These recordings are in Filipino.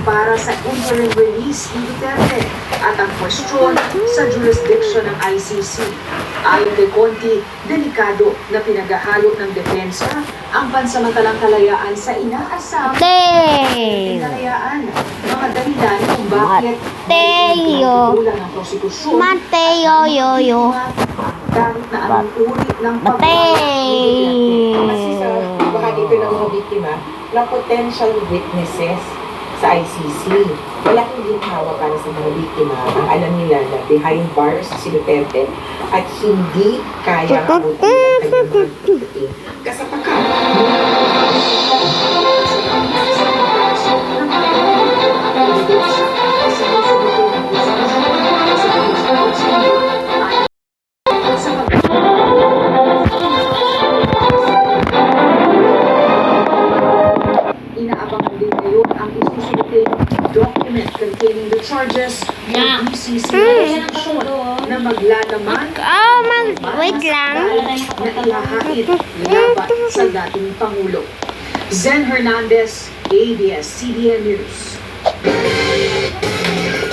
para sa interim release ni Duterte at ang kwestiyon sa jurisdiction ng ICC. Ayon kay Conti, delikado na pinaghahalo ng depensa ang pansamantalang kalayaan sa inaasam kalayaan. Mga dahilan kung bakit kulang ang prosekusyon kahit na anong uri ng Kasi sa bahagi ko ng mga biktima na potential witnesses sa ICC. Malaking ginhawa para sa mga biktima. Ang alam nila na behind bars si Duterte at hindi kaya abutin ang kanyang mga kasapakan. Inaabangan din ngayon ang isusuliting document containing the charges ng BCC na maglalaman wait lang. na ihahain laban sa dating Pangulo. Zen Hernandez, ABS-CBN News.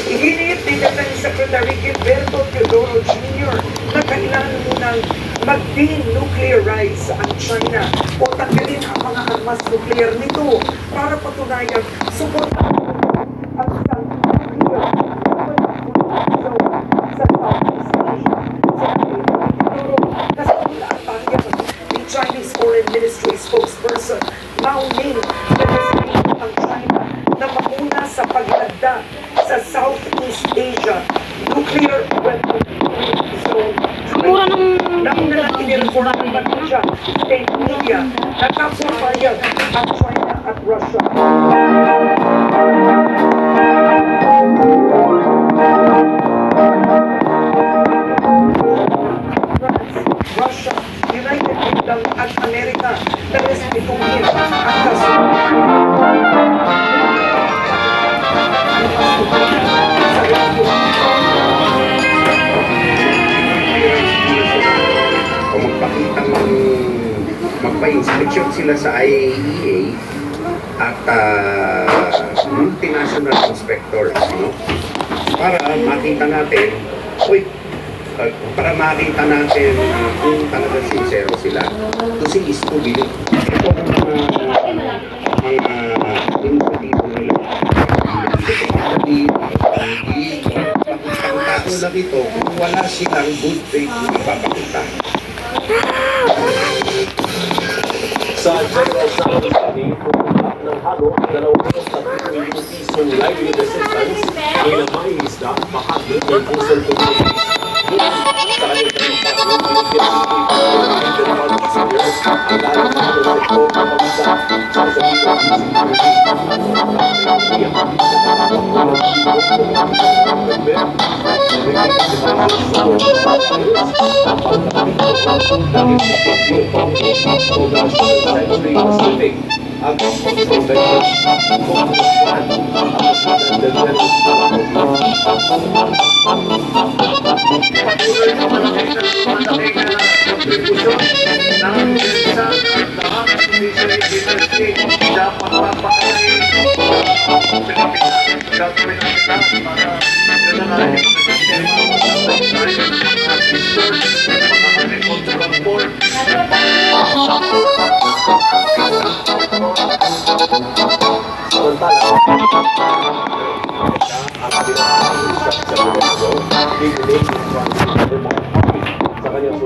Iginit ni Dating Secretary Gilberto Teodoro Jr. na kailangan munang mag-denuclearize ang China o tanggalin ang mga armas nuklear nito para patunayang suportahan ang South Korea sa Southeast Asia. Kasunod ang pahayag ni Chinese Foreign Ministry spokesperson Mao Ning na designated ang China na mauna sa paghanda sa Southeast Asia nuclear weapon zone. Nauna na inireport ng Malaysia state media na kapupayag ang China at Russia. Russia, United Kingdom at Amerika na respetuhin ang kasunod. O magpa-inspection sila sa IAEA at multinational inspectors, no? Para makita natin, kung talaga sincero sila. To see is to believe. Ito ang mga initiative nila. Ang tao lang ito, kung wala silang good faith, ipapakita. Sa General Santos City, pupuntak ng halo, 200 pisong livelihood assistance, ilang mga isda, bahagi ng pusong communities. Sa kanyang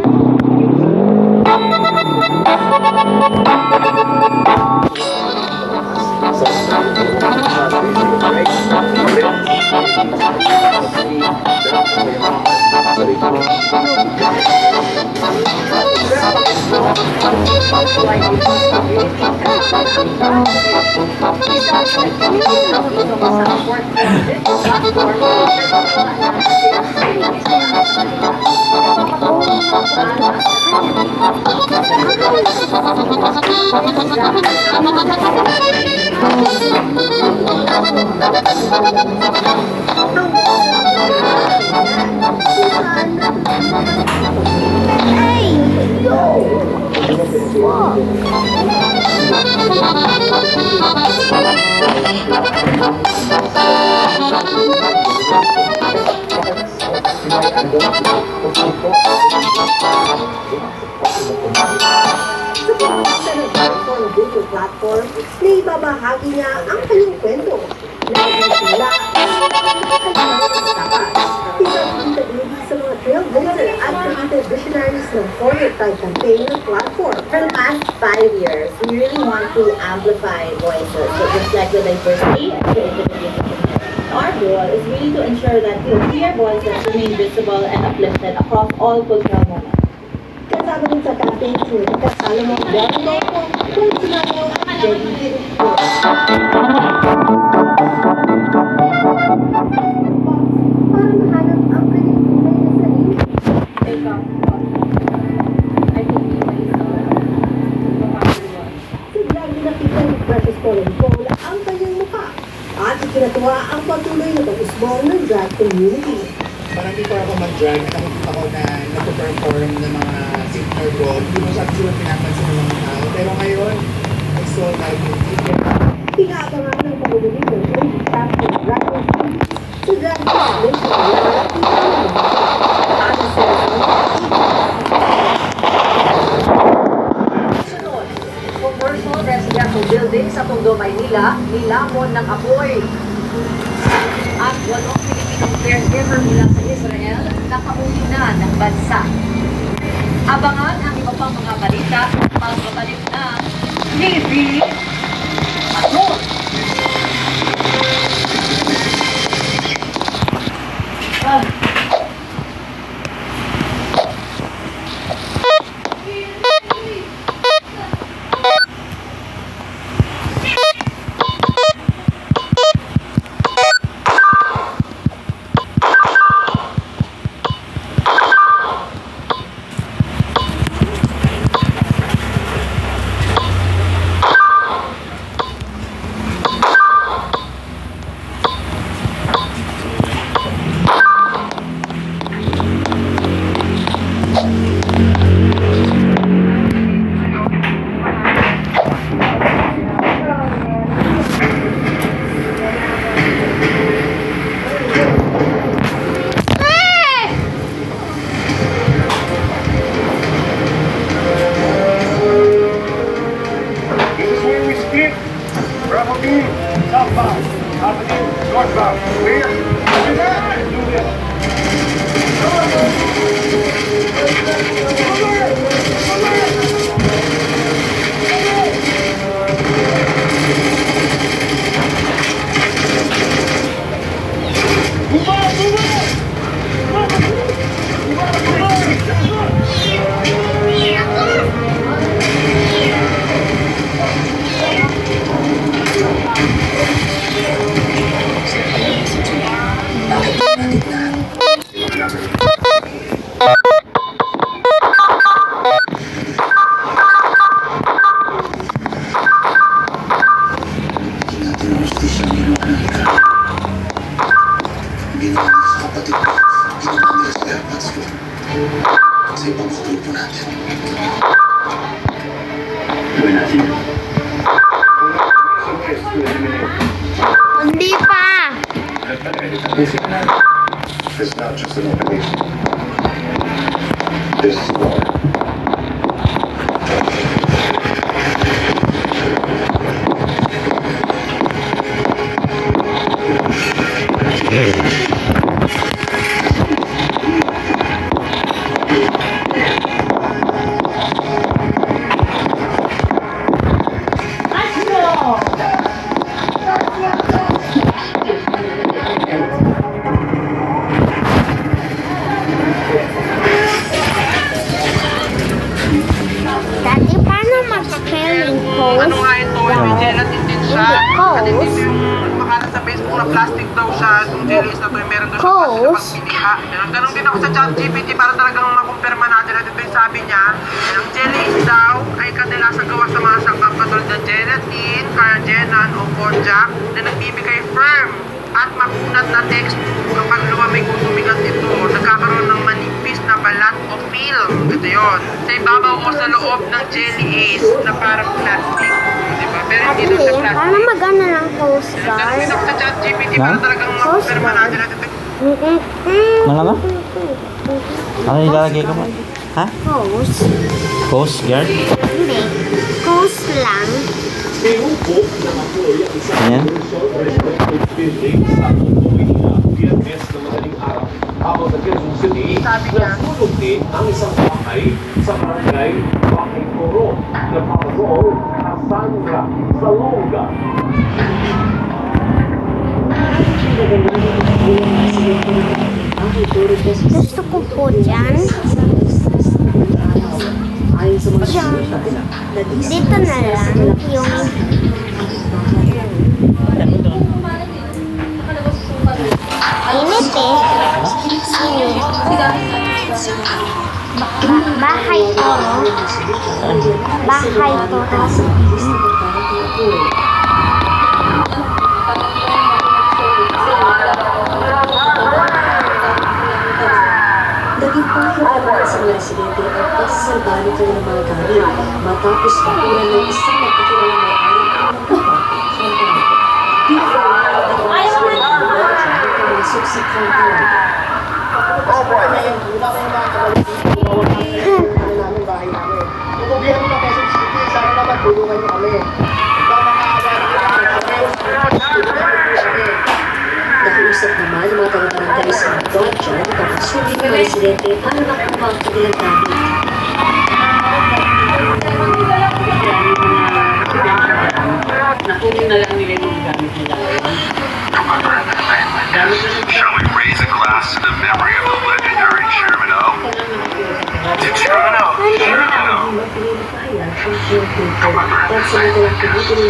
Hey! Sa pagkakita ng Carrefour na video platform, na ibabahagi niya ang kanyang kwento. Nagsimula ang kanyang tapat. Pinag-interview sa mga trailblazer at creative visionaries ng For Your Pride campaign ng platform. For the past 5 years, we really want to amplify voices, so reflect the diversity and creativity of the community. Our goal is really to ensure that queer voices remain visible and uplifted across all cultural moments. Kasama din sa campaign si Rika Salomon Blanco kung sinayo ang Jelly. Para mahanap ang kanyang tunay na sarili. Siglang dinakita ni Precious Pauline Cole ang kanyang mukha at ikinatuwa ang patuloy na pag-usbong ng drag community. Parang before ako mag-drag, nakikita ko na nag-perform ng mga signal role. Hindi mo siya siguro pinapansin ng mga tao. Pero ngayon, I saw that Pinaabangan ng pag-ulit ng Lady Captain Drag Race sa drag competition Sunod, commercial residential building sa Tondo, Maynila, nilamon ng apoy. At walong Pilipinong caregiver mula sa Israel, nakauwi na ng bansa. Abangan ang iba pang mga balita pagbabalik na TV Aton. This is where we split. Bravo team, southbound. Alpha team, northbound. Clear? Copy that. Do this. Move on, move on! Ginawa nila sa kapatid ko. Ginawa nila sa airpods ko. Sa ibang grupo natin. Gawin natin yun. Hindi pa. It's not just an operation. This is war. Dati, paano mag-spelling post? Ano nga ito? May gelatin din siya. At hindi Coast? yung makalat sa Facebook na plastic daw siya. Yung jellies na to, meron doon siya Coast? plastic na pagpiliha. Ganun din ako sa ChatGPT para talagang makumpirma natin. At ito yung sabi niya, ang jellies daw ay kadalasang gawa sa mga sanggap katulad ng gelatin, carrageenan o konjac na nagbibigay firm at makunat na texture kapag lumamig o tumigas ito. Nagkakaroon ng manipis na balat o film. Ito yun. Sa ibabaw o sa loob ng jelly ace na parang plastic. Diba? Pero hindi doon sa Ate, plastic. paano mag-ano ng postcard? Ganun din ako sa ChatGPT para talagang makumpirma natin at ito. Ano? Ano ilalagay ko mo? Ha? Coast. Coast Guard? Hindi. Coast lang. Tinupok ng apoy ang isang Ayan. restricted building sa Tutuloy na Vietnamese na madaling araw. Habang sa Quezon City, nasunog din ang isang bahay sa barangay Pakipuro na Parol, Cassandra, Salonga. Gusto ko po dyan. Diyan. Dito na lang yung... Init eh. Bahay to. Bahay to. Naging pahirapan sa mga residente ang pagsasalba nito ng mga gamit matapos bakuran ng isang nagpakilalang may-ari ng lupa. Ayaw na pumasok sa compound. Yung gobyerno ng Quezon City, sana naman tulungan nyo kami. Nakiusap naman ang mga taga-barangay sa Dodger kapag sulit ng residente para makuha ang kanilang gamit. Nakunin na lang nila yung gamit nila. Shall we raise a glass to the memory of the legendary Sherman O? Did Sherman O?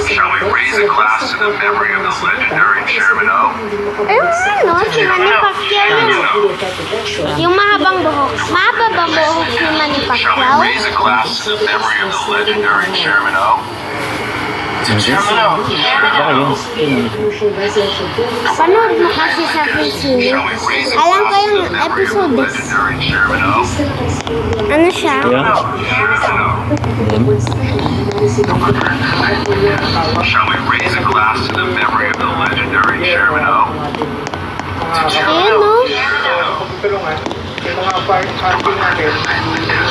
Shall we raise a glass to the memory of the legendary Sherman O? Ano? Si Manny Pacquiao yun. Yung mahabang buhok. Mahaba bang buhok ni Manny Shall Pacquiao? we raise a glass to the memory of the legendary Sherman O? Did Sherman O? Baka yun. Panood mo kasi sa Facebook. Alam ko yung episode. Legendary Sherman O? Ano siya? Shall we raise a glass to the memory of the legendary Sherman O? Ayun no? Pagtulungan, yung mga parking natin,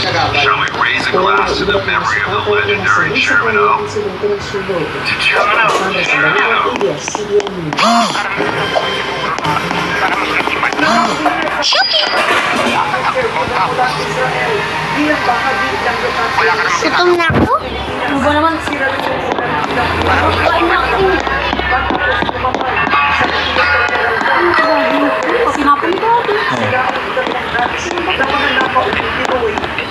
nagabal. Shall we raise a glass to the memory of the legendary Sherman O? Did Sherman O? Gutom na ako? Ano ba naman? Sinapin ko.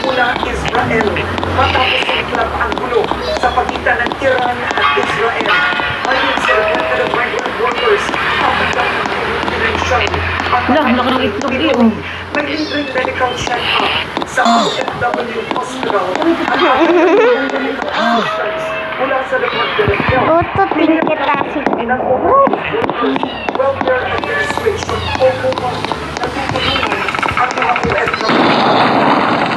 Mula Israel matapos iklap ang gulo sa pagitan ng Iran at Israel. Ayon sa Department of Migrant Workers, Laki ng itlog eh. nag-entering medical check-up sa OFW Hospital mula sa Department of Health. Tututin kita siguro. Welfare Administration o kung natutulungan ang mga OFW.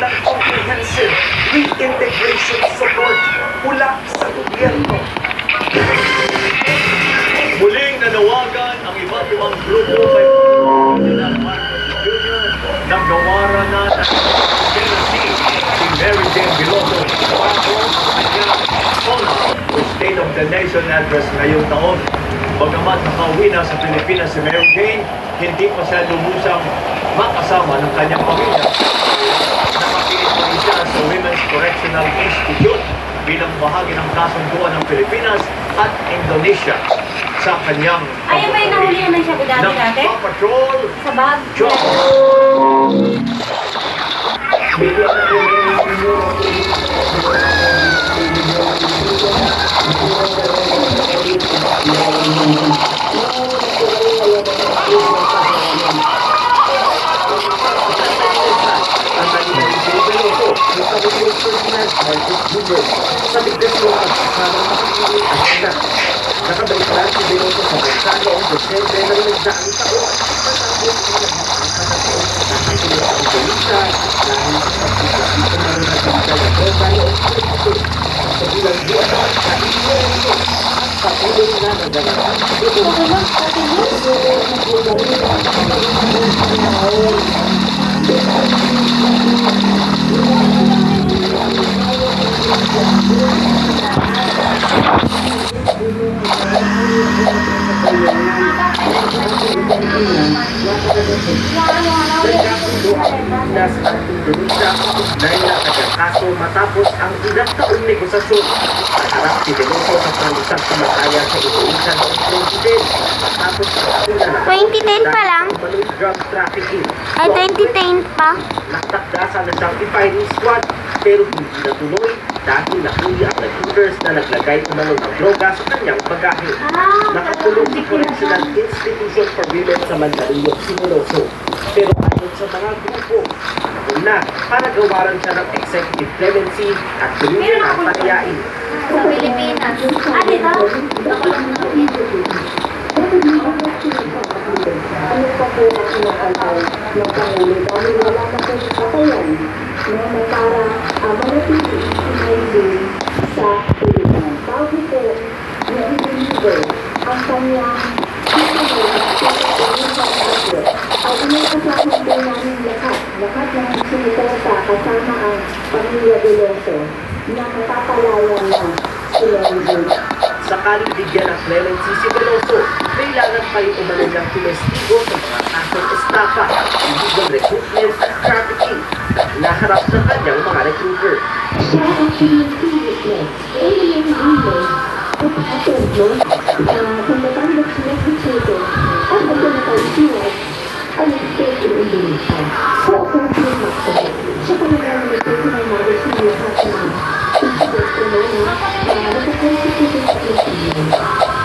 ng comprehensive reintegration support mula sa gobyerno. Muling nanawagan ang iba't ibang grupo kay Ferdinand Marcos Jr. Naggawaran na ng Tennessee si Mary Jane Biloso para po ang kanyang State of the Nation address ngayong taon. Bagamat nakauwi na sa Pilipinas si Mary Jane, hindi pa siya lumusang makasama ng kanyang pamilya. Nakapiit pa rin siya sa Women's Correctional Institute bilang bahagi ng kasunduan ng Pilipinas at Indonesia sa kanyang Ayaw ba yung nahuli naman siya dati? Patrol Sa bag? Nakabalik na si Biloso sa bansa noong Desyembre ng nagdaang taon. gaya ng politiko. Sa bilang buwan na patuloy na nagagawa. Nas ang Indonesia dahil na kaso matapos ang ilang taong negosasyon. Naharap si Veloso sa pangusap kumakaya sa Indonesia noong 2010. Matapos ang una na 2010 pa lang? drug trafficking. Ay, 2010 pa. Nagtakda sana siyang i-firing squad pero hindi natuloy dahil nahuli ang recruiters na naglagay umano ng droga sa kanyang bagahe. Nakakulong sa Correctional Institution for Women sa Mandaluyong si Veloso. Pero ayon sa mga grupo, una, para gawaran siya ng executive clemency at tuluyan ang panayain. Sa Pilipinas. Ah, dito? Ano pa po ang kinakalaw ng Pangulo dahil wala na po sa katayan na para manatili sa Pilipinas. Bago po na-deliver ang kanyang at inasasama po namin lahat ng sumuporta kasama ang pamilya Veloso na nakapalayan na sila rin. Sakaling bigyan ng clemency si Veloso, kailangan pa rin umano ng tumestigo sa mga kasong estafa, illegal recruitment at trafficking na naharap ng kanyang mga recruiter. Siya ang pinag-witness, at atento kung natanggap si Mexico at ang pinatawag ang state in Indonesia. Sa Operation Maxwell, siya talagang nagpapalala ng mga lahat ng incident na nakakonstitute sa Pilipinas.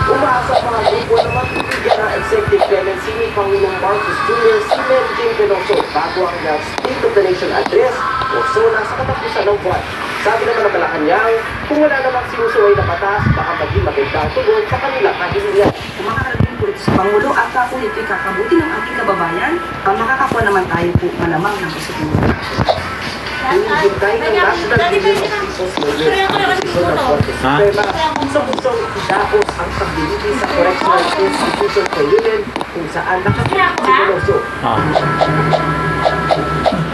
Umaasa pa ang grupo na magbibigyan ng executive clemency ni Pangulong Marcos Jr. si Mary Jane Veloso bago ang State of the Nation Address o SONA sa katapusan ng buwan. Sabi naman ng Malacanang, kung wala namang sinusuway na batas, baka maging maganda ang tugon sa kanilang kahilingan. Makakarating po ito sa Pangulo at po ito ikakabuti ng ating kababayan, makakakuha naman tayo po malamang ng positibo. Hinihintay ng National Union of People's Lawyers ang desisyon ng Korte Suprema sa pusong idapos ang pagliliti sa Correctional Institution for Women kung saan nakapit si Veloso.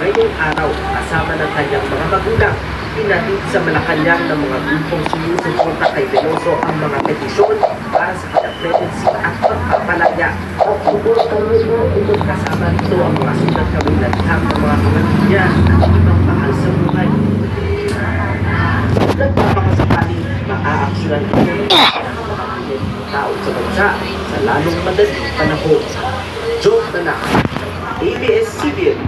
Ngayong araw, kasama ng kanyang mga magulang, pinatid sa Malacanang ng mga grupong sinusuporta kay Veloso ang mga petisyon para sa kanyang clemency at pagpapalaya. Kasama nito ang mga sulat kabilanghang ng mga pamilya at ibang mahal sa buhay. Nagpapakasakali, maaaksyonan ito ng mga tao sa bansa sa lalong madaling panahon. Joe Tanak, ABS-CBN.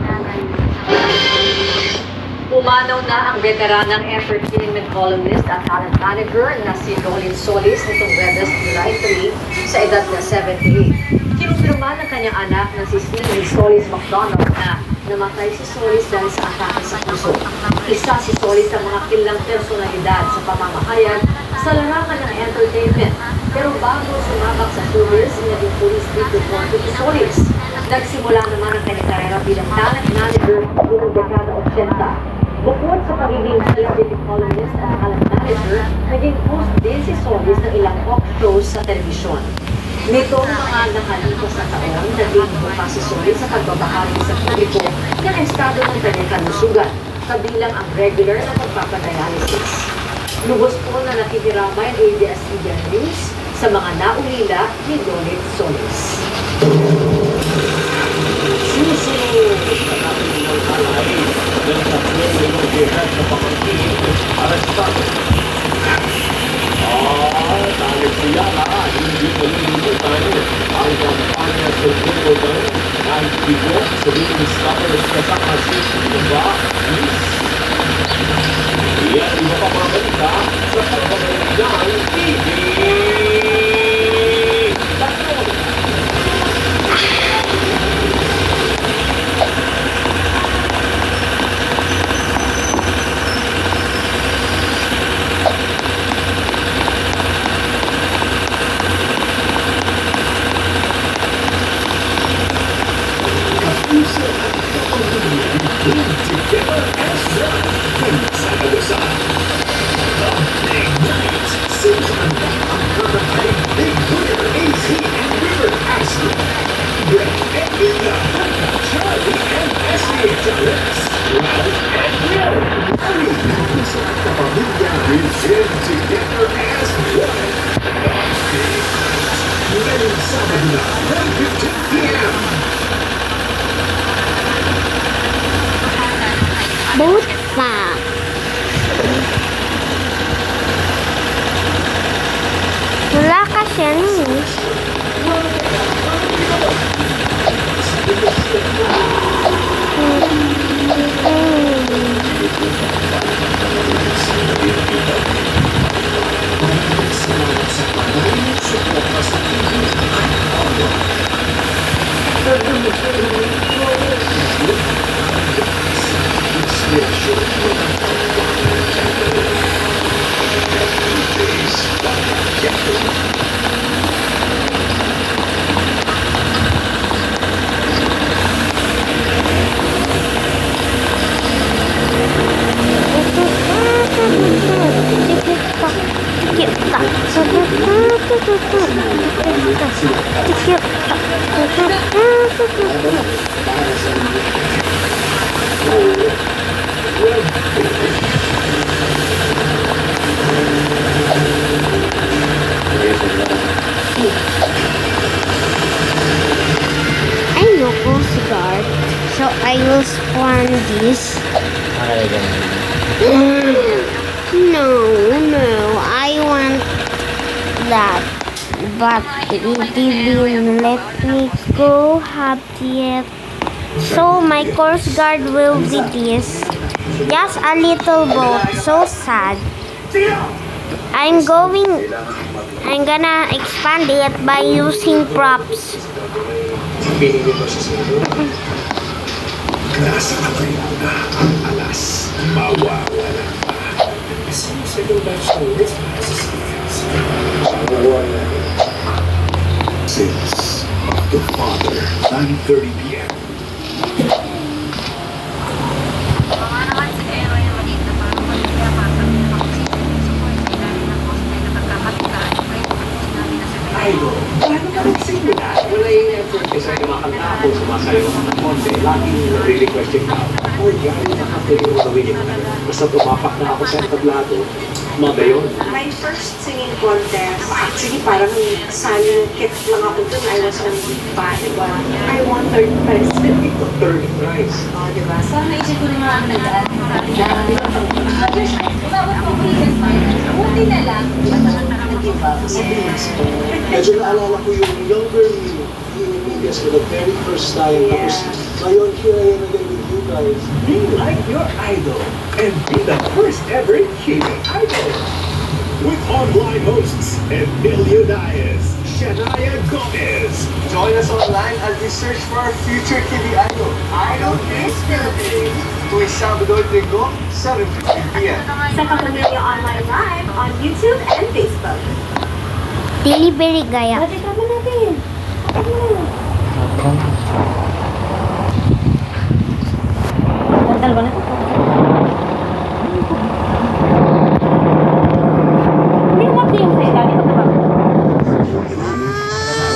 Pumanaw na ang veteranang entertainment columnist at talent manager na si Rolin Solis nitong Webes, July 3 sa edad na 78. Kinumpirma ng kanyang anak na si Stephen Solis McDonald na namatay si Solis dahil sa atake sa puso. Isa si Solis sa mga kilalang personalidad sa pamamahayan sa larangan ng entertainment. Pero bago sumabak sa showbiz, naging police beat reporter si Solis. Nagsimula naman ang kanyang karera bilang talent manager noong dekada 80. Bukod sa pagiging celebrity columnist at talent manager, naging host din si Solis ng ilang talk shows sa telebisyon. Nitong mga nakalipas na taon, naging bukas si Solis sa pagbabahagi sa publiko ng estado ng kanyang kalusugan, kabilang ang regular na pagpapadialysis. Lubos po na nakikiramay ang ABS-CBN News sa mga naulila ni Rolin Solis. Sinusunod sa natin ng kalahari ng tatlong minumbihan na pamangkin arestado. Dahil siya na hindi malilimutan ang kampanya sa Google ng bigo sa Living Stars kasama si Diba Miss. Yan iba pa mga balita sa Pagpapalayan TV. Together as one. Sa in the Charlie and Essie Dallas. Ralph and Will. Ang sa kapamilya resilient together as one. Ngayong Sabado na, 1:15 p.m. Buta. Wala kasi ano eh. I know Coast Guard, so I will spawn this. No, I want that, but it didn't let me go have yet. So my Coast Guard will be this. Just a little boat, so sad. I'm gonna expand it by using props. Nasa kamay mo na ang alas. Mawawala pa. Sins of the Father, 9:30 p.m. Idol, paano ka nagsimula? Wala yung effort kasi kumakanta ako, sumasayaw ako ng konti. Laging re-requesting ka. Oh, yan, nakatuloy mo gawin yun. Basta pumapak na ako sa entablado, mga yun. My first singing contest, actually parang sayang kit lang ako dun. I was on pa, diba? I won third prize. Third prize. Oh, diba? So, naisip ko rin mga nag-add. Buti na lang. Nag-give up. Medyo naalala ko yung younger me, yes, for the very first time. Tapos ngayon, here I am again with you guys. Be like your idol and be the first ever TV idol. With online hosts, Emilio Diaz, Shania Gomez. Join us online as we search for our future TV idol. Idol is Philippines. Tuwing Sabado at Linggo, 7:15 p.m. Sa Kapamilya Online Live on YouTube and Facebook. Delivery gaya. Pwede kami natin. Dalawa na ito. Hindi naman ito yung sa'yo. Dito ka ba?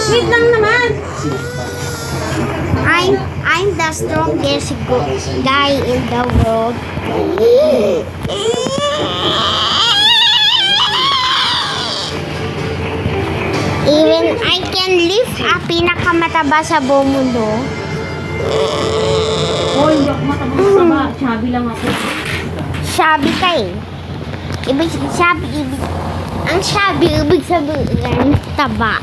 Wait lang naman. I'm the strongest guy in the world. Even I can lift a pinakamataba sa buong mundo. Hoy, hindi ako mataba. Chubby lang ako. Shabby ka eh. Ang shabby, ibig sabihin, taba.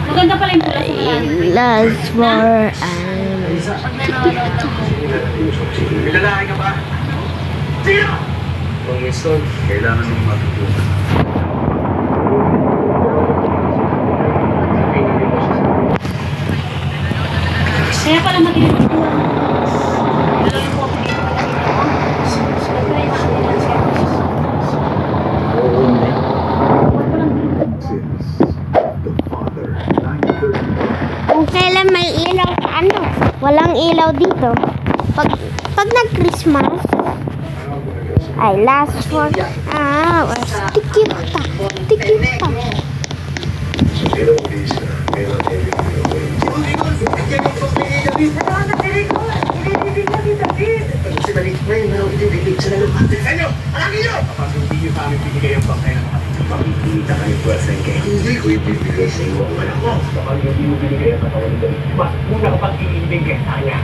Maganda pala yung pula sa malalim. Last for May lalaki ka ba? Tira! Kung Winston, kailangan mong matutunan. Kaya pala matinig ko. Kung kailan may ilaw sa ano, walang ilaw dito. Pag nag-Christmas, ay last for, tikita. Pero please, kailan siya na lumapit sa inyo. Alangin nyo! Kapag hindi nyo sa amin binigay ang bangkay ng kapatid, Makikita kayo present kay hindi ko ibibigay sa iyo ang anak ko. kapag hindi mo binigay ang katawan nito, mas muna kapag iibigay sa kanya.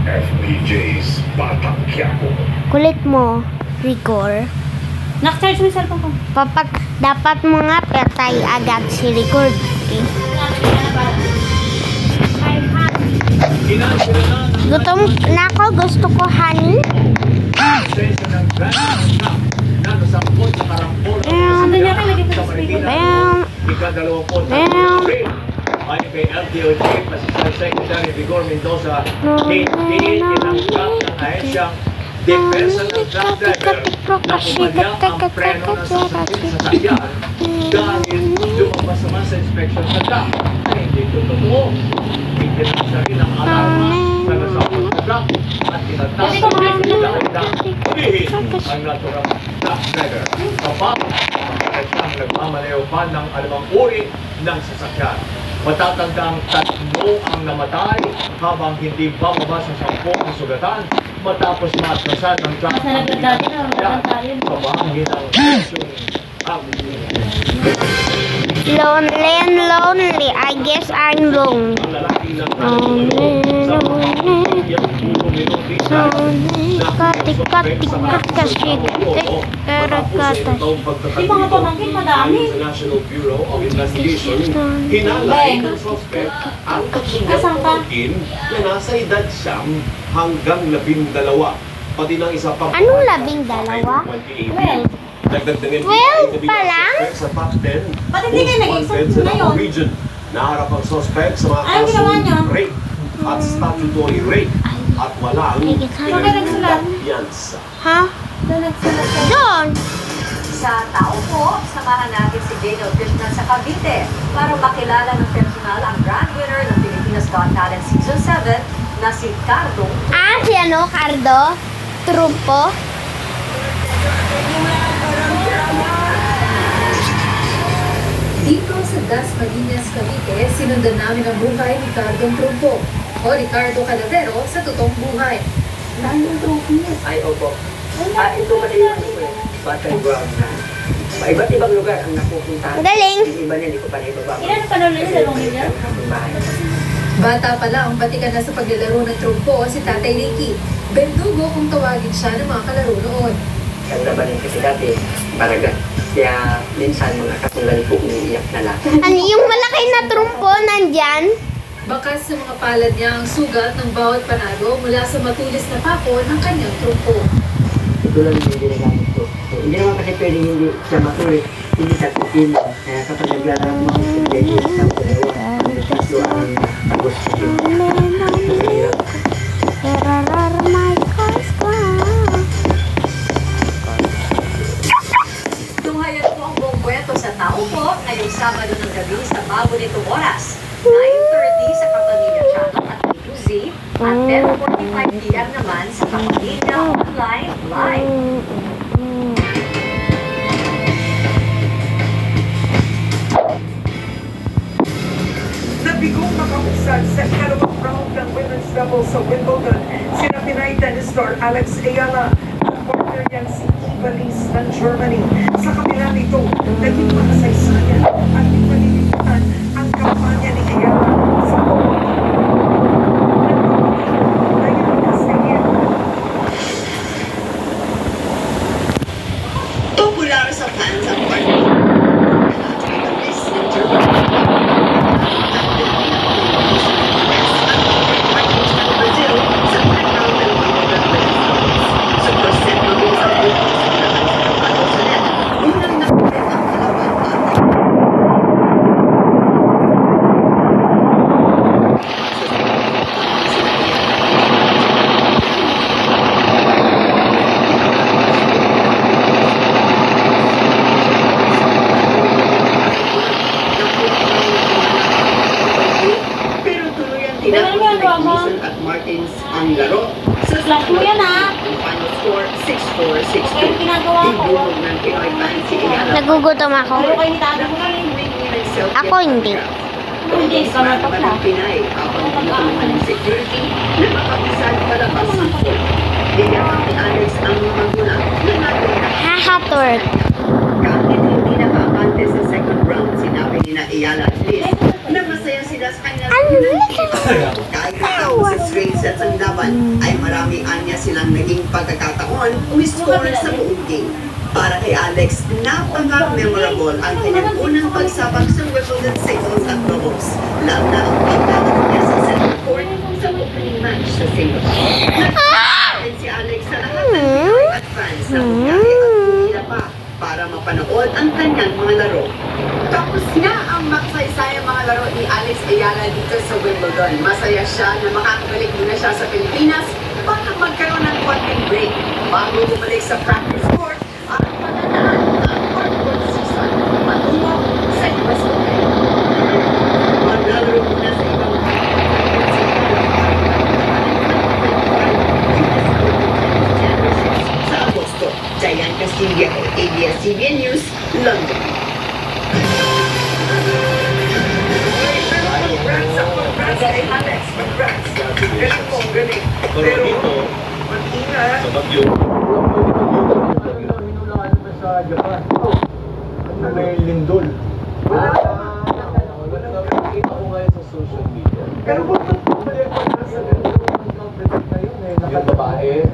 FPJ's Batang Quiapo. Kulit mo, Rigor. Nakcharge mo yung cellphone ko. Dapat mo nga patay agad si Rigor. Okay? Gutom na ako. Gusto ko honey. Ay kay LTO Chief Assistant Secretary Vigor Mendoza, hindi tinanggap ng ahensyang depensa ng truck driver na pumadya ang preno ng sasakyan dahil lumabas sa inspection sa truck ay hindi ito totoo. Itinasa rin ang alarma sa nasakot na truck at tinatasa rin dahil na hulihin ang naturang truck driver. Kapag siyang nagmamalayo pa ng anumang uri ng sasakyan. Matatandang 3 ang namatay habang hindi bababa sa 10 ang sugatan matapos matrasan ng truck ang pinagdadaan sa bahagi ng Quezon Avenue. Lonely and lonely. I guess I'm lonely. Di ba nga pamangkin madami? Sa National Bureau of Investigation, hinalay ng suspect ang tatlong pamangkin na nasa edad 9 hanggang 12. Pati ng isa pang Anong 12? Dagdagdagin 12 pa lang? sa top 10 Ba't hindi kayo nag-exam sa ngayon? region. Naharap ang suspect sa mga Ay, ginawa niya? kasong rape at statutory rape at walang nagsulat? piyansa. Ha? Doon. Sa tao po, samahan natin si Jane Krishnan sa Cavite para makilala ng personal ang grand winner ng Pilipinas Got Talent Season 7 na si Cardo. Si Cardo? Trumpo? Dito sa Dasmariñas, Cavite, sinundan namin ang buhay ni Cardo Trumpo o Ricardo Calavero sa totoong buhay. Layo trophies. Ay, opo. Ito pala yung Batang Ground na iba't ibang lugar ang napupuntahan. Galing. Yung iba nila, hindi ko pa na ibababa. Ilan pa na ulit sa Longvilla? Bata pa lang, batikan na sa paglalaro ng trumpo si Tatay Ricky. Berdugo kung tawagin siya ng mga kalaro noon. Ganda ba rin kasi dati, baragat. Kaya minsan mga katulad po umiiyak na lang. Ano yung malaki na trumpo nandyan? Bakas sa mga palad niya ang sugat ng bawat panalo mula sa matulis na pako ng kanyang trumpo. Ito lang yung ginagamit ko. So, hindi naman kasi pwedeng hindi siya matuloy, hindi sa kutin. Kaya kapag naglalaro mo ako sa pwede sa dalawa, ang tatlo ang tagos ko yun. Mahirap. Tunghayan po ang buong kwento sa tao po ngayong Sabado ng gabi sa bago nitong oras. 9:30 sa Kapamilya Channel at A2Z at 10:45 PM naman sa Kapamilya Online Live. Nabigong makahusad sa ikalawang round ng women's doubles sa Wimbledon sina Pinay tennis star Alex Ayala at partner niyan si Eva Liz ng Germany. Sa kabila nito, naging makasaysayan at ipalilimutan ang kampanya ni Ayala sa Popular sa fans ang partner ng Germany. At Martins ang laro. Sa Slash mo yan, ha? Ang final score, 6-4, 6-2. Okay, ginagawa ko. Higulog ng Pinoy fans si Ayala. Nagugutom ako. Pero kayo ni Tata mo kami. Ako hindi. Hindi, ikaw na to Pinay, habang tinutulungan ng security na makapisan palabas ang court. Iyakan ni Alex ang magulang na naging Hahator. kahit hindi nakaabante sa second round, sinabi ni na Iyala at Liz na masaya sila sa kanilang kahit natapos sa straight sets ang laban, ay marami anya silang naging pagkakataon umiscore sa buong game. Para kay Alex, napaka-memorable ang kanyang unang pagsabak sa Wimbledon singles at doubles, lalo na ang paglaban niya sa center court sa opening match sa singles. Nagpapalala si Alex sa lahat ng Pinoy at fans na bumiyahe at pumila pa para mapanood ang kanyang mga laro. Tapos na ang makasaysayang mga laro ni Alex Ayala dito sa Wimbledon. Masaya siya na makakabalik muna siya sa Pilipinas para magkaroon ng konting break bago bumalik sa practice court at pagdadaan ang hardcourt season patungo sa US Open. Maglalaro muna sa ibang sa Agosto. Jayan Castilla, ABS-CBN News, London. Pero dito, sa Bagyo, sa Japan. Ano may lindol. nakikita ko ngayon sa social media. Pero kung bumalik pa na sa Yung babae,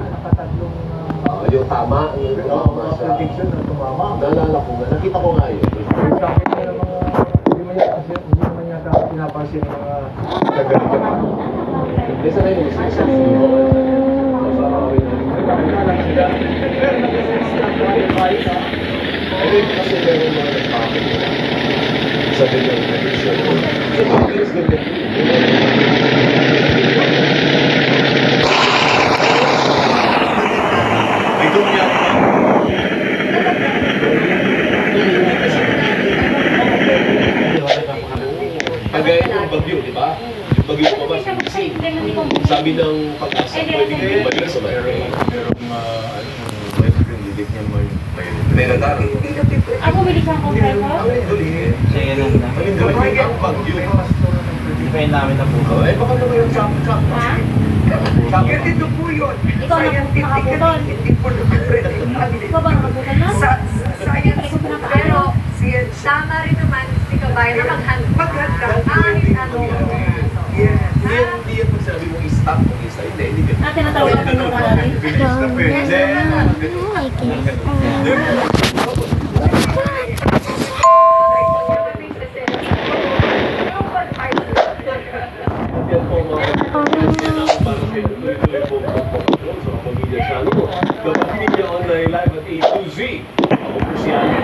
yung tama, yung tumama sa... prediction na tumama. Naalala ko nga, nakita ko nga yun. Sa akin na mga, hindi naman yata pinapansin ng mga taga-Japan. Hindi sa ngayon, isa kasi meron mga nagpapit sa bilang prediction. So, mabilis ganda. May dumya pa. Kagaya ng bagyo, di ba? Yung bagyo ko ba, sinising. Sabi ng pag-asa, pwede kayo balik sa bagyo. May natari. Ako bili ka ng compressor? Sige lang na. Ang bagyo. Hindi pa yun namin na po. Eh, baka naman yung chop. Ha? Ito po yun. Ikaw na nakaputol. Ikaw ba nakaputol na? Pero, tama rin naman si Kabayan na maghanda. Hindi yan magsabi mong i-stop kung isa. Hindi. Ah, tinatawag natin yung kalari. Yan po mga para kayo tuloy-tuloy po sa pamilya sa ano. Dapat media online live at A to Z. Ako po si Alan.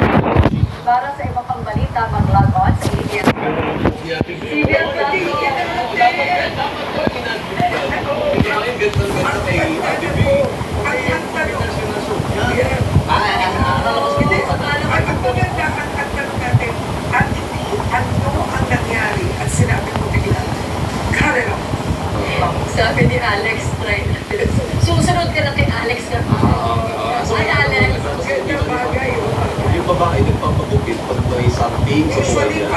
Para sa iba pang balita, mag-log on sa ABS. Sabi ni Alex, try natin. Susunod ka na kay Alex na. Ay, Alex. Yung babae nagpapabukit pag may something sa buhay niya.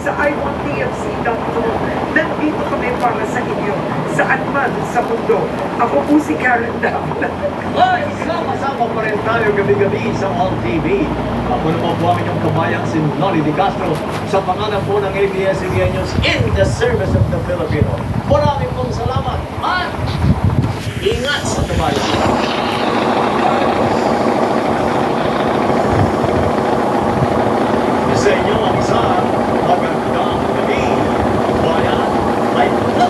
Sa i1TFC.com. Nandito kami para sa inyo, saan man sa mundo. Ako po si Karen Davila. Ay, sama-sama pa rin tayo gabi-gabi sa All TV. Ako naman po ang inyong kabayang si Nolly Di Castro sa pangalan po ng ABS-CBN News in the service of the Filipino. Maraming pong salamat at ingat sa kabayan. Sa inyo ang isa, magandang gabi. Bayan, light up.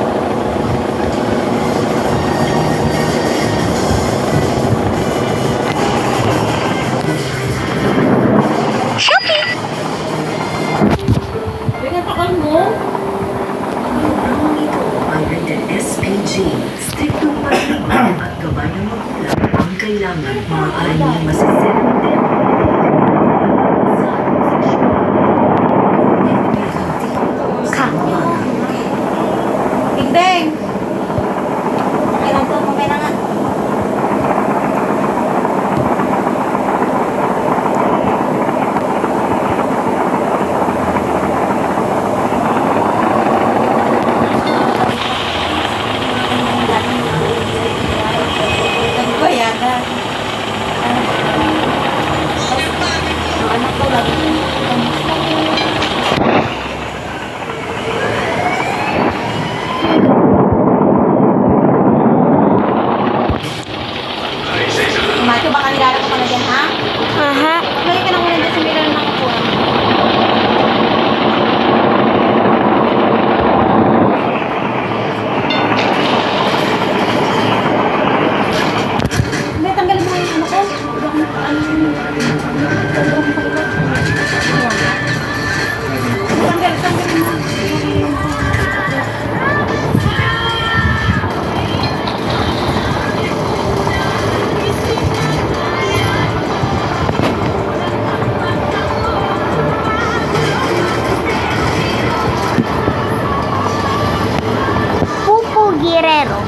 Siya ang kailangan maaaring masisira din. Bing! Okay lang to, okay na nga. Sabi ko yata. Anak ko lagi. Macho, baka nilalako ka na dyan, ha? Aha. Balik ka na muna dyan sa mirror ng kapuan. Hindi, tanggalin mo yung ano ko. Tanggalin mo. Pupo Guerrero.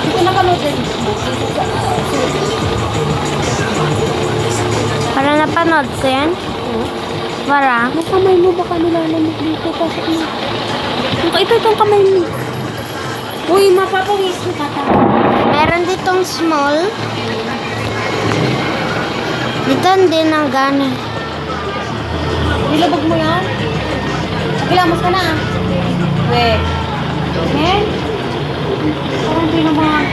Ito napanood din. Para napanood ko yan? Para? Ang kamay mo baka nilalamig dito. Pasok mo. Ito itong kamay mo. Uy, mapapawis mo ka. Meron ditong small. Dito hindi nang gani. Nilabog mo yan? Kilamos ka na. Weh. Men? Parang di naman.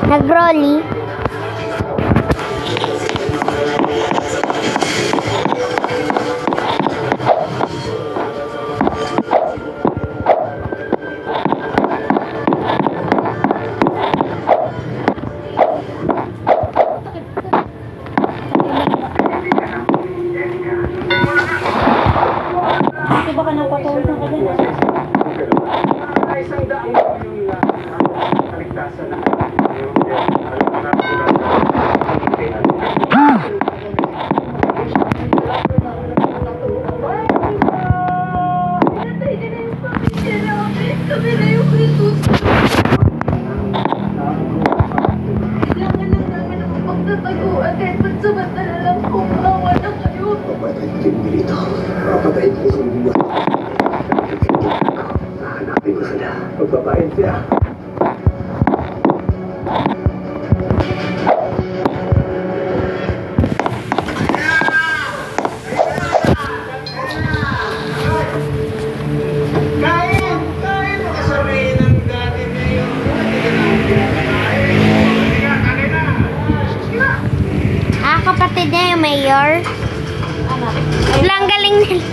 Nag-rolly. Ito baka napatawag ng kadala. Papatayin ko sa mga hanapin ko sila. Magbabayad siya. Kapatid niya yung mayor. Lang galing nila.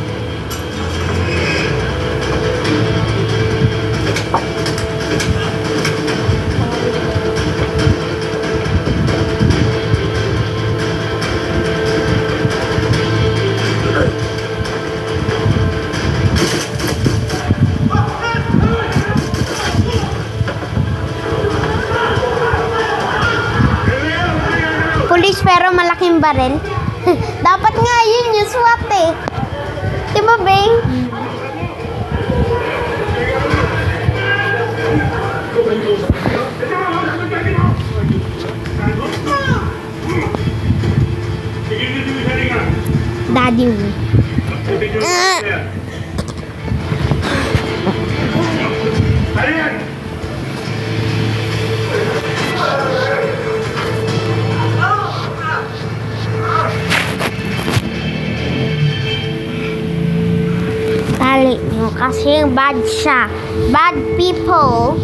baril. Dapat nga yun yung SWAT eh. Diba, Beng? Daddy mo. Tali nyo kasi bad siya. Bad people.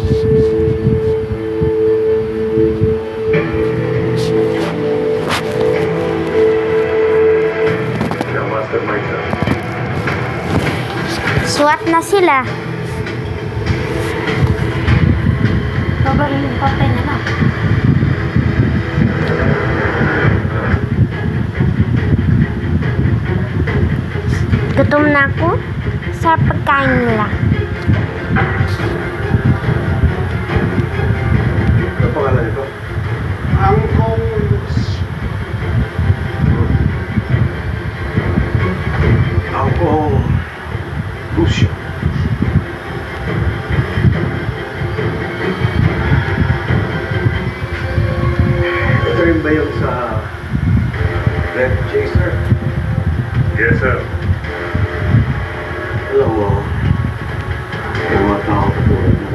SWAT na sila. Babarilin patay na na. Gutom na ako sa pagkain nila. Ano pangalan nito? Angkong Lucio. Ito rin ba yung sa Red Chaser? Yes, sir. Alam mo, yung mga tao katulad mo.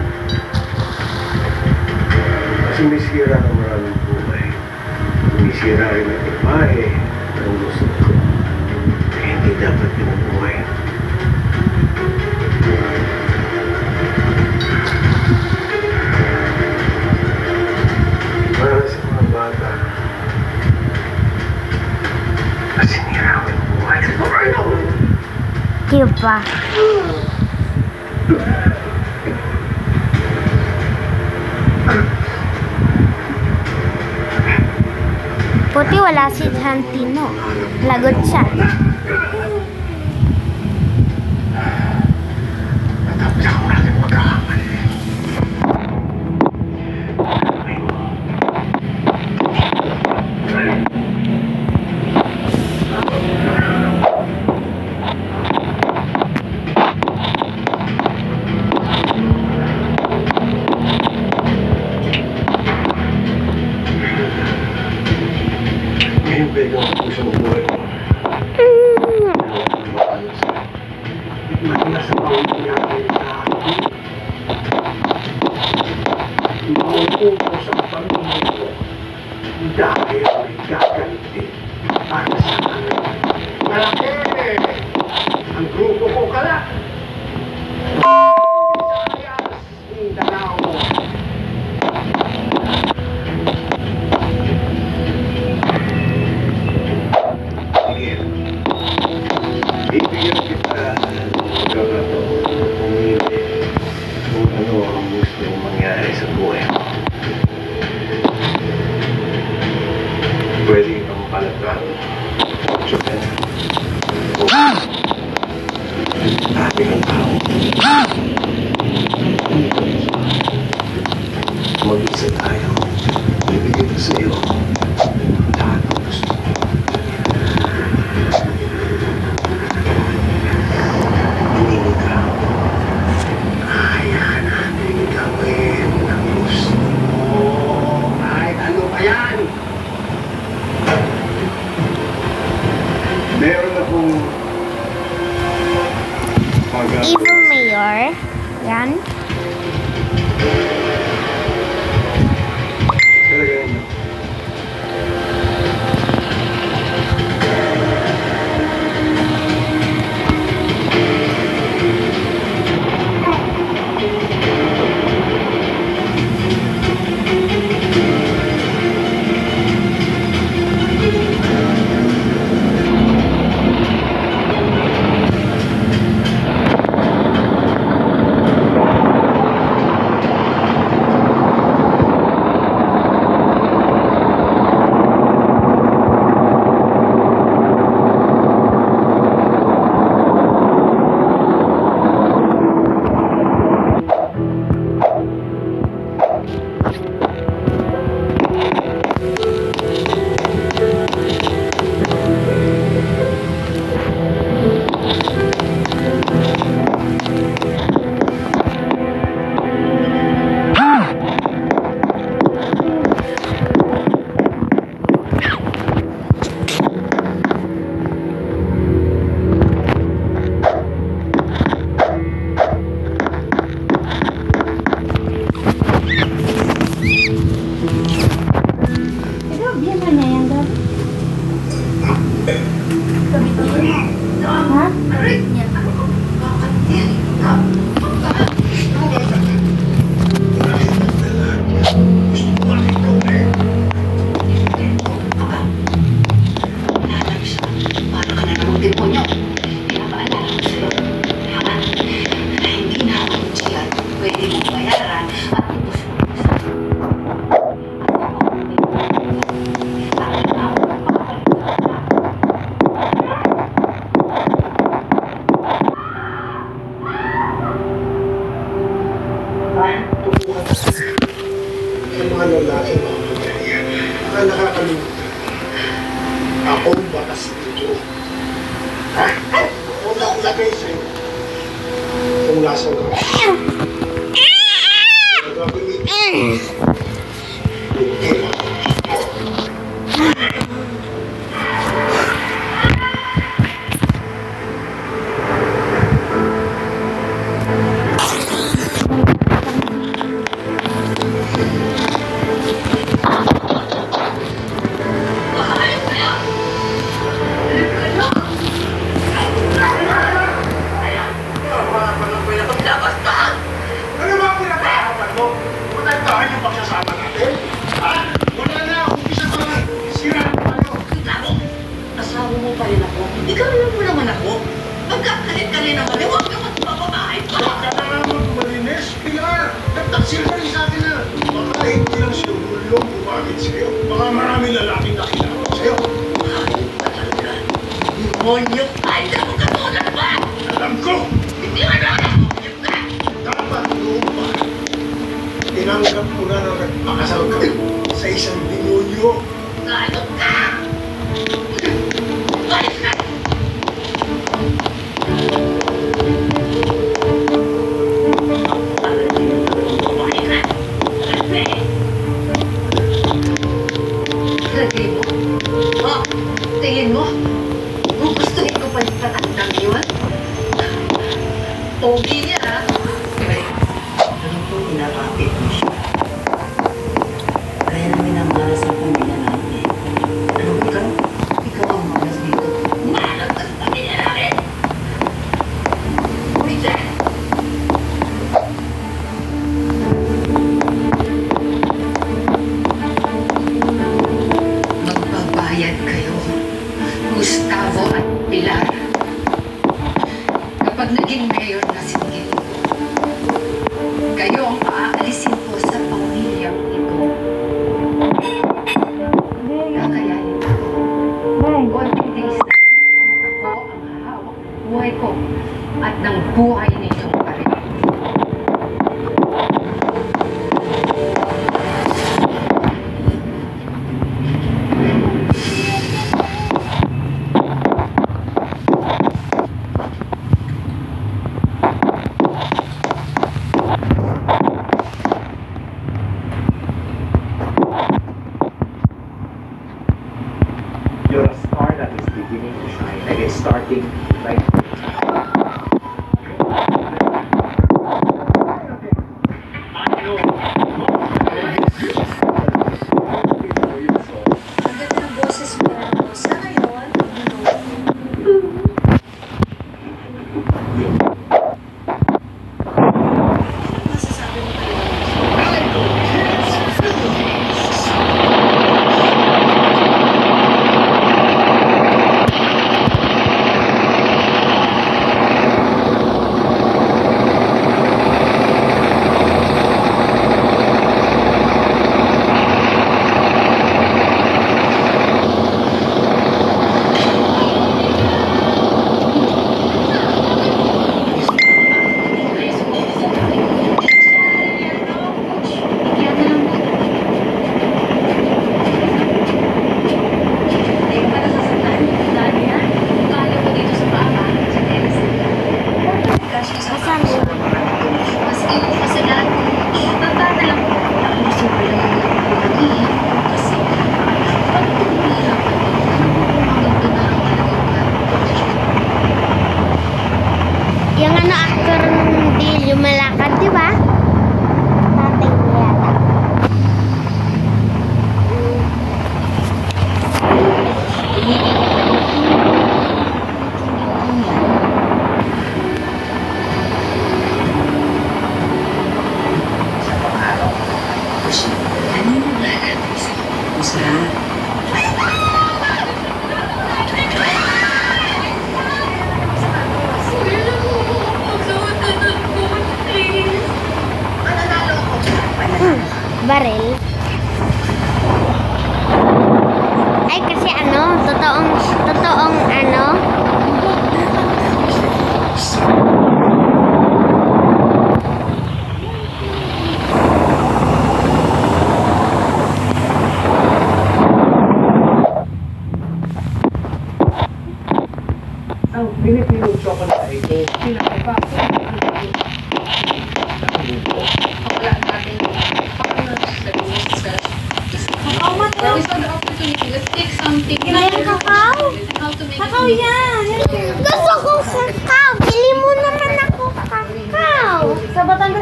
Kasi may sira ng maraming buhay. May sira rin ang imahe ng gusto ko. Hindi dapat pinubuhay. Para sa mga bata, masinira ko yung buhay. Diba? Puti wala si Santino. Lagot siya. Ngayon ba ikaw ang puso ng buhay mo? Nasa bawang nangyari sa akin. Maupo ko sa pamilya ko dahil may gaganti para sa akin. Malaki! Ang grupo ko kala! Visayas, Mindanao. Bibigyan kita ng pagkakataon pumili kung ano ang gusto mong mangyari sa buhay mo. Pwede kang palagan o dati ng tao. Mag-isa tayo. Bibigyan ko sa iyo lahat ng gusto mo. Meron akong Evil Mayor. Yan. talaga yun. naisip kung lasang ka. Gagamitin. Ano ba ang pinagkakapan mo? Punagdahan yung pagsasama natin? Ha? Wala na, umpisa pa lang. Sira na tayo. Ako, asawa mo pa rin ako. Ikaw lang mo naman ako. Magkakalit-kalit naman. Huwag ka magpapabahay pa. Huwag ka na naman malinis, Pilar. Nagtaksil ka rin sa atin na. Baka hindi lang siya ulong bumagit sa'yo. Baka maraming lalaking nakilala sa'yo. Demonyo! Ay, alam mo ka muna ba? Alam ko! Hindi ka na! Dapat noon pa. Tinanggap mo na nagpakasal ka sa isang demonyo. Ano ka? Balik ka! Lagay mo? Oh, tingin mo? Gugustuhin ko pa yung tatandang yun? Pogi niya, ha? Alam ko, pinapakit mo siya. Kaya namin minamahal sa pamilya natin. Ano ikaw? Ikaw ang malas dito. Malas sa pamilya namin! Richard! Magbabayad kayo, Gustavo at Pilar. Kapag naging mayor na si Miguel, kayo ang paaalisin ko sa pamilyang ito. Kakayanin ko. Konting days na lang. Ako ang hawak ng buhay ko at ng buhay ninyong pareho. You're a star that is beginning to shine, like it's starting like Ang ganda ng boses mo. Sa ngayon, masasabi mo kayo. Yung ano, actor ng deal, yung malakad, di ba? Tatay mo yata.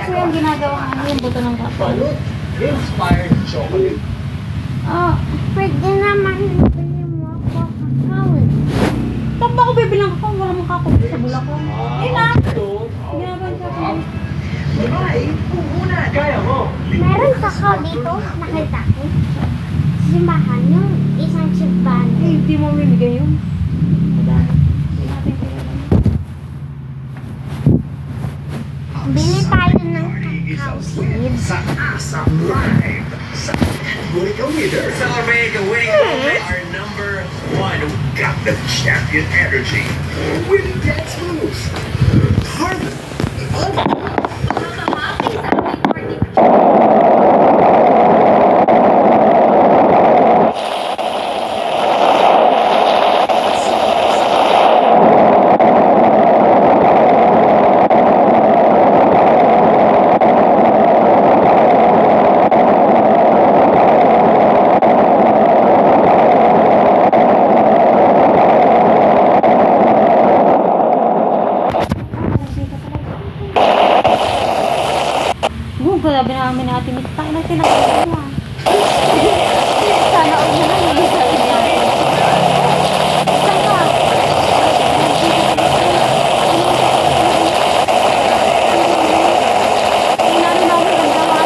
kasi yung ginagawa yung buto ng kapo. Inspired chocolate. Oh, pwede naman bili mo ako kakao. Saan ba ako bibilang ako? Wala mong kakao sa Bulacan. Eh na! Ginagawa sa akin. Kaya mo. Meron kakao dito, nakita ko. Simbahan yung isang simbahan. Eh, hindi mo bibigay yun. Bili tayo ng kakao seeds. Sa ASAP Live. Sa category ka winner. Celebrate the winning moment. Our number one. Got the champion energy. Winning dance moves. Harmon. Grabe namin natin. Tayo na tinakot mo. Sana ulit na yun. Sabi niya. Saan ka? Inano namin ang gawa.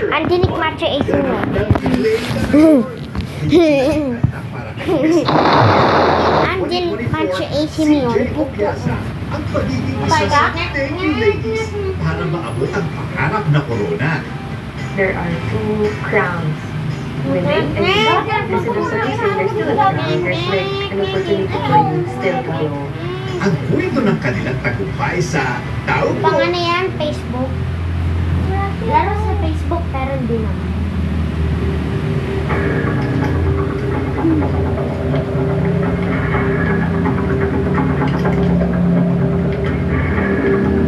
Andinik matcha AC mo. Andinik matcha AC mo yun. Ang pagiging isa sa thank you ladies para maabot ang pangarap na corona. There are 2 crowns winning, and this is also saying there's still a crown. There's like an opportunity for you still to go. Ang kwento ng kanilang tagumpay sa Tao Pang ano yan? Facebook. Laro sa Facebook pero hindi naman.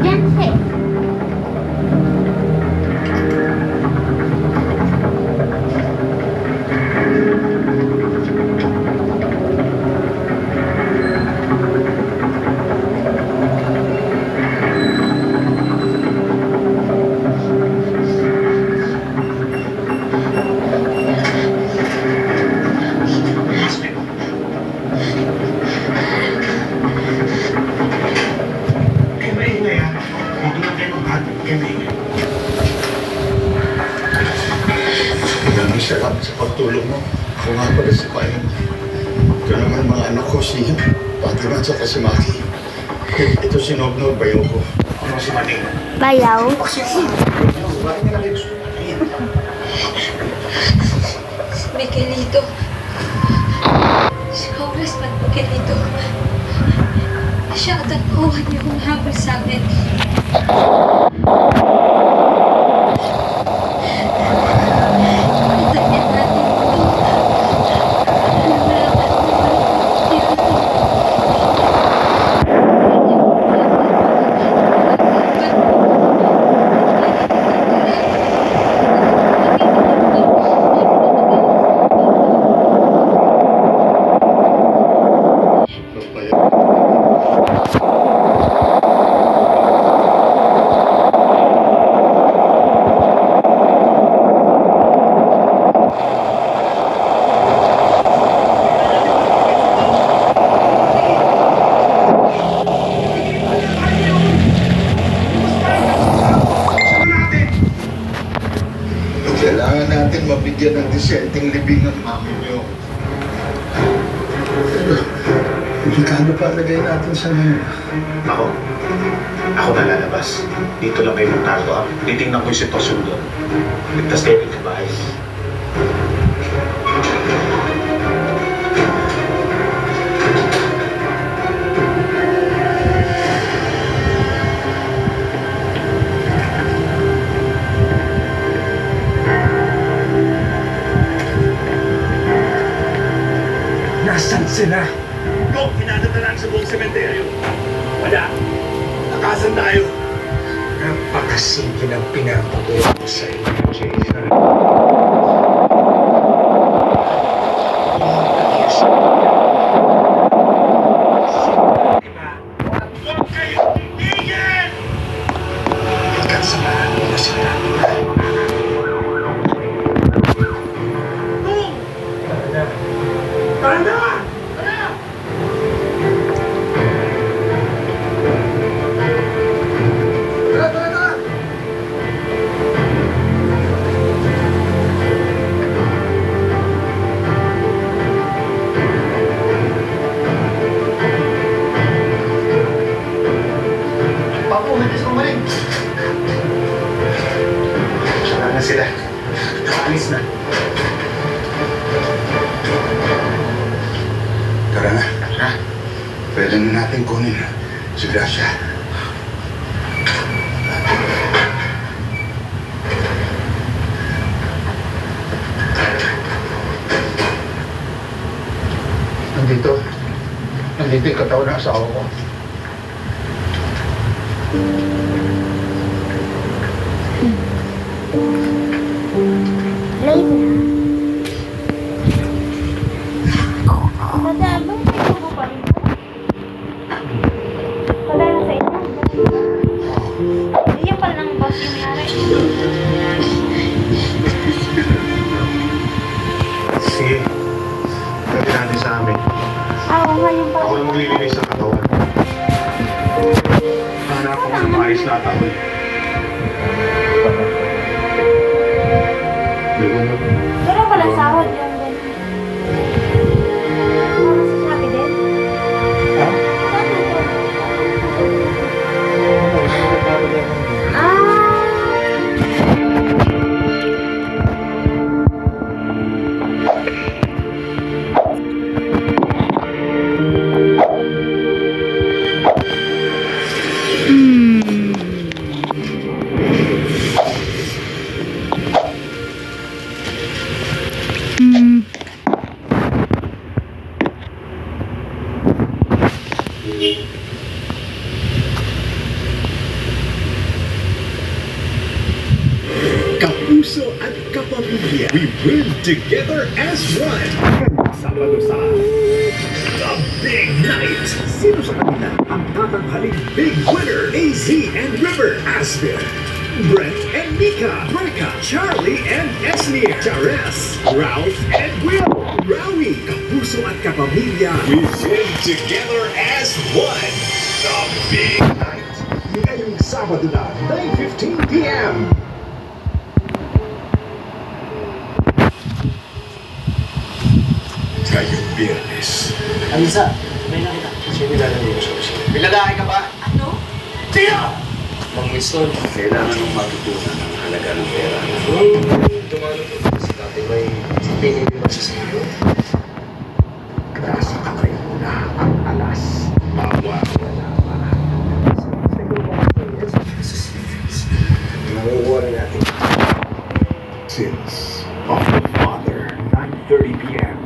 Yan siya. Salamat sa pagtulong mo. Ako nga pala si Payan. Ito naman mga anak ko, si Fatima at saka si Maki. Ito si Nobnob, bayaw ko. Ano si Maning? Bayaw? Bakit nila kayo Miguelito. Si Congressman Miguelito. Siya at ang kawan niyo kung habol sa amin. Kailangan natin mabigyan ng disenteng libing ang mami niyo. Delikado pa lagay natin sa ngayon. Ako na lalabas. Dito lang kayo magtago. Titingnan ko yung sitwasyon doon. Ligtas kayo ng bahay. Nasaan sila? Go! Pinadadalan sa buong sementeryo. Wala. Nakasan tayo. Napakasige ng pinapagawa ko sa inyo, Jason. Huwag kayong tigigil! Hanggang sa lahat na sila. Tara na! Papo, hindi sa kumaling. Wala na sila. Nakaalis na. Tara na. Pwede na natin kunin si Gracia. Nandito yung katawan ng asawa ko. Late na. Dada, bang may tubo pa rin po? Wala na sa inyo. Iyan pala ng boss yung nangyari. Sige. Pwede natin sa amin. Oo nga yung pala. Ako na maglilinis ng katawan. Hanap ako ng maayos na katawan. Pero pala sahod yung ganun. Para sa Shopee din? Ha? Saan na to? Kapuso at kapamilya, we win together as one. Sabado sa The Big Night. Sino sa kanila ang tatanghaling big winner? AZ and River, Aspen, Brent and Mika, Brecca, Charlie and Esnia, Chares, Ralph and Will, Rowie. Kapuso at kapamilya, we win together as one. The Big Night. Ngayong Sabado na, 9:15 p.m. Ngayong Biyernes. Alisa, may nakita. Kasi nilalagay ko sa opisina. May lalaki ka ba? Ano? Tiyo! Mang Winston, kailangan mong matutunan ang halaga ng pera. Tumalo po si tatay, may pinili ba siya sa iyo? Nasa kamay mo na ang alas. Bawa ko na naman. Nakukuha rin natin. Sins of the Father, 9:30 p.m.